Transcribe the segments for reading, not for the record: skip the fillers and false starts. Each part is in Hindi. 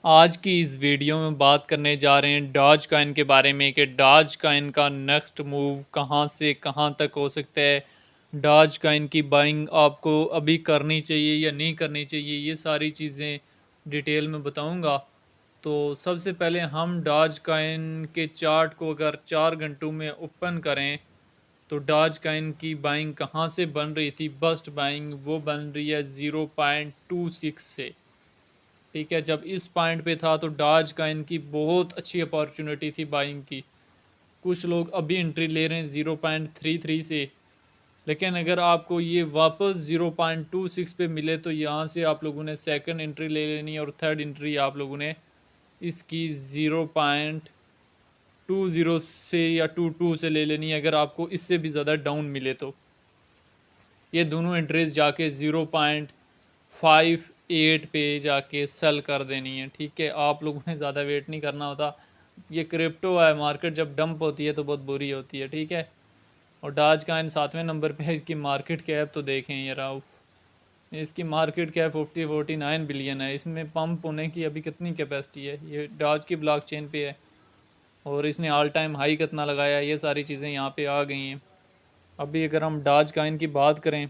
आज की इस वीडियो में बात करने जा रहे हैं डॉज कॉइन के बारे में कि डॉज कॉइन का नेक्स्ट मूव कहां से कहां तक हो सकता है। डॉज कॉइन की बाइंग आपको अभी करनी चाहिए या नहीं करनी चाहिए, ये सारी चीज़ें डिटेल में बताऊंगा। तो सबसे पहले हम डॉज कॉइन के चार्ट को अगर 4 घंटों में ओपन करें तो डॉज कॉइन की बाइंग कहां से बन रही थी, बस्ट बाइंग वो बन रही है 0.26 से। ठीक है, जब इस पॉइंट पे था तो डॉज कॉइन की बहुत अच्छी अपॉर्चुनिटी थी बाइंग की। कुछ लोग अभी एंट्री ले रहे हैं 0.33 से, लेकिन अगर आपको ये वापस 0.26 पे मिले तो यहाँ से आप लोगों ने सेकंड एंट्री ले लेनी है और थर्ड एंट्री आप लोगों ने इसकी 0.20 से या 22 से ले लेनी है अगर आपको इससे भी ज़्यादा डाउन मिले तो। ये दोनों एंट्रीज जाके 0.58 पे जाके सेल कर देनी है। ठीक है, आप लोगों ने ज़्यादा वेट नहीं करना होता। ये क्रिप्टो है, मार्केट जब डंप होती है तो बहुत बुरी होती है। ठीक है, और डॉज कॉइन 7वें नंबर पे है। इसकी मार्केट कैप तो देखें यार आप, इसकी मार्केट कैप 49 बिलियन है। इसमें पंप होने की अभी कितनी कैपेसिटी है, ये डॉज की ब्लॉकचेन पे है और इसने ऑल टाइम हाई कितना लगाया, ये सारी चीज़ें यहाँ पे आ गई हैं। अभी अगर हम डॉज कॉइन की बात करें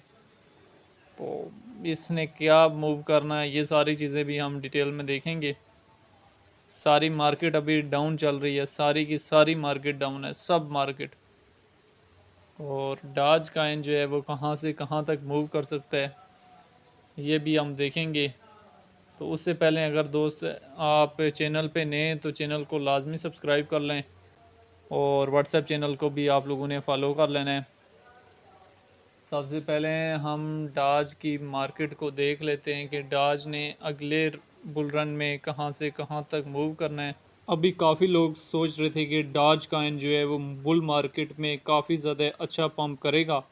तो इसने क्या मूव करना है, ये सारी चीज़ें भी हम डिटेल में देखेंगे। सारी मार्केट अभी डाउन चल रही है, सारी की सारी मार्केट डाउन है, सब मार्केट। और डॉज कॉइन जो है वो कहाँ से कहाँ तक मूव कर सकता है ये भी हम देखेंगे। तो उससे पहले अगर दोस्त आप चैनल पे नए हैं तो चैनल को लाजमी सब्सक्राइब कर लें और व्हाट्सएप चैनल को भी आप लोगों ने फॉलो कर लेना है। सबसे पहले हम डॉज की मार्केट को देख लेते हैं कि डॉज ने अगले बुल रन में कहां से कहां तक मूव करना है। अभी काफ़ी लोग सोच रहे थे कि डॉज कॉइन जो है वो बुल मार्केट में काफ़ी ज़्यादा अच्छा पंप करेगा,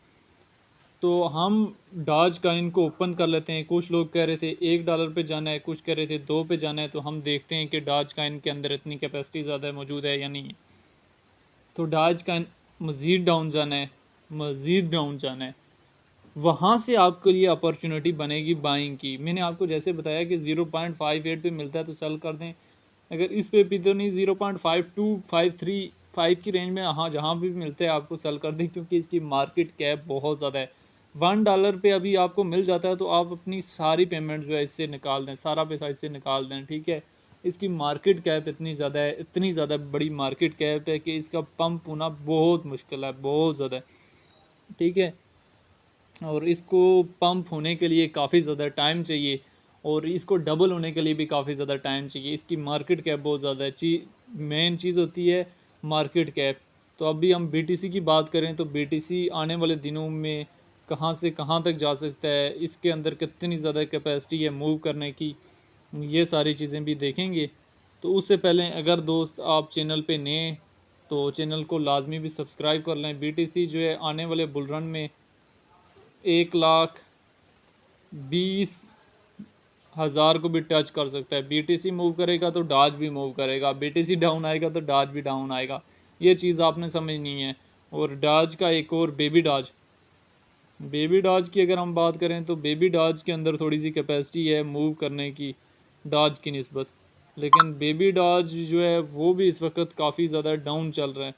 तो हम डॉज कॉइन को ओपन कर लेते हैं। कुछ लोग कह रहे थे $1 पे जाना है, कुछ कह रहे थे 2 पे जाना है। तो हम देखते हैं कि डॉज कॉइन के अंदर इतनी कैपेसिटी ज़्यादा मौजूद है या नहीं है। तो डॉज कॉइन मज़ीद डाउन जाना है, मज़ीद डाउन जाना है, वहाँ से आपके लिए अपॉर्चुनिटी बनेगी बाइंग की। मैंने आपको जैसे बताया कि 0.58 पे मिलता है तो सेल कर दें। अगर इस पे भी तो नहीं, 0.52 53 5 की रेंज में हाँ जहाँ भी मिलता है आपको सेल कर दें, क्योंकि इसकी मार्केट कैप बहुत ज़्यादा है। $1 पे अभी आपको मिल जाता है तो आप अपनी सारी पेमेंट जो है इससे निकाल दें, सारा पैसा इससे निकाल दें। ठीक है, इसकी मार्केट कैप इतनी ज़्यादा है, इतनी ज़्यादा बड़ी मार्केट कैप है कि इसका पंप होना बहुत मुश्किल है, बहुत ज़्यादा। ठीक है, और इसको पंप होने के लिए काफ़ी ज़्यादा टाइम चाहिए और इसको डबल होने के लिए भी काफ़ी ज़्यादा टाइम चाहिए। इसकी मार्केट कैप बहुत ज़्यादा है। मेन चीज़ होती है मार्केट कैप। तो अभी हम बीटीसी की बात करें तो बीटीसी आने वाले दिनों में कहाँ से कहाँ तक जा सकता है, इसके अंदर कितनी ज़्यादा कैपेसिटी है मूव करने की, ये सारी चीज़ें भी देखेंगे। तो उससे पहले अगर दोस्त आप चैनल पे नए तो चैनल को लाजमी भी सब्सक्राइब कर लें। बीटीसी जो है आने वाले बुल रन में 1,20,000 को भी टच कर सकता है। बीटीसी मूव करेगा तो डॉज भी मूव करेगा, बीटीसी डाउन आएगा तो डॉज भी डाउन आएगा, ये चीज़ आपने समझनी है। और डॉज का एक और बेबी डॉज की अगर हम बात करें तो बेबी डॉज के अंदर थोड़ी सी कैपेसिटी है मूव करने की डॉज की निस्बत, लेकिन बेबी डॉज जो है वो भी इस वक्त काफ़ी ज़्यादा डाउन चल रहा है।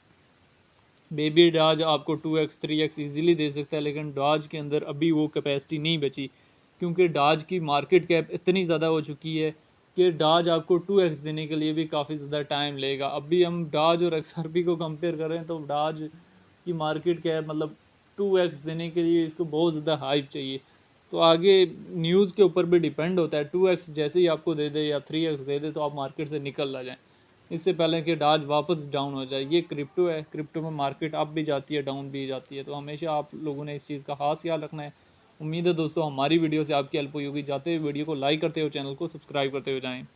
बेबी डॉज आपको 2x 3x इजीली दे सकता है, लेकिन डॉज के अंदर अभी वो कैपेसिटी नहीं बची, क्योंकि डॉज की मार्केट कैप इतनी ज़्यादा हो चुकी है कि डॉज आपको 2x देने के लिए भी काफ़ी ज़्यादा टाइम लेगा। अभी हम डॉज और XRP को कंपेयर करें तो डॉज की मार्केट कैप मतलब 2x देने के लिए इसको बहुत ज़्यादा हाइप चाहिए। तो आगे न्यूज़ के ऊपर भी डिपेंड होता है, 2x जैसे ही आपको दे दे या 3x दे दे तो आप मार्केट से निकल आ जाएँ, इससे पहले कि डॉज वापस डाउन हो जाए। ये क्रिप्टो है, क्रिप्टो में मार्केट अप भी जाती है डाउन भी जाती है, तो हमेशा आप लोगों ने इस चीज़ का खास ख्याल रखना है। उम्मीद है दोस्तों हमारी वीडियो से आपकी हेल्प हुई होगी। जाते हुए वीडियो को लाइक करते हुए चैनल को सब्सक्राइब करते हुए जाएँ।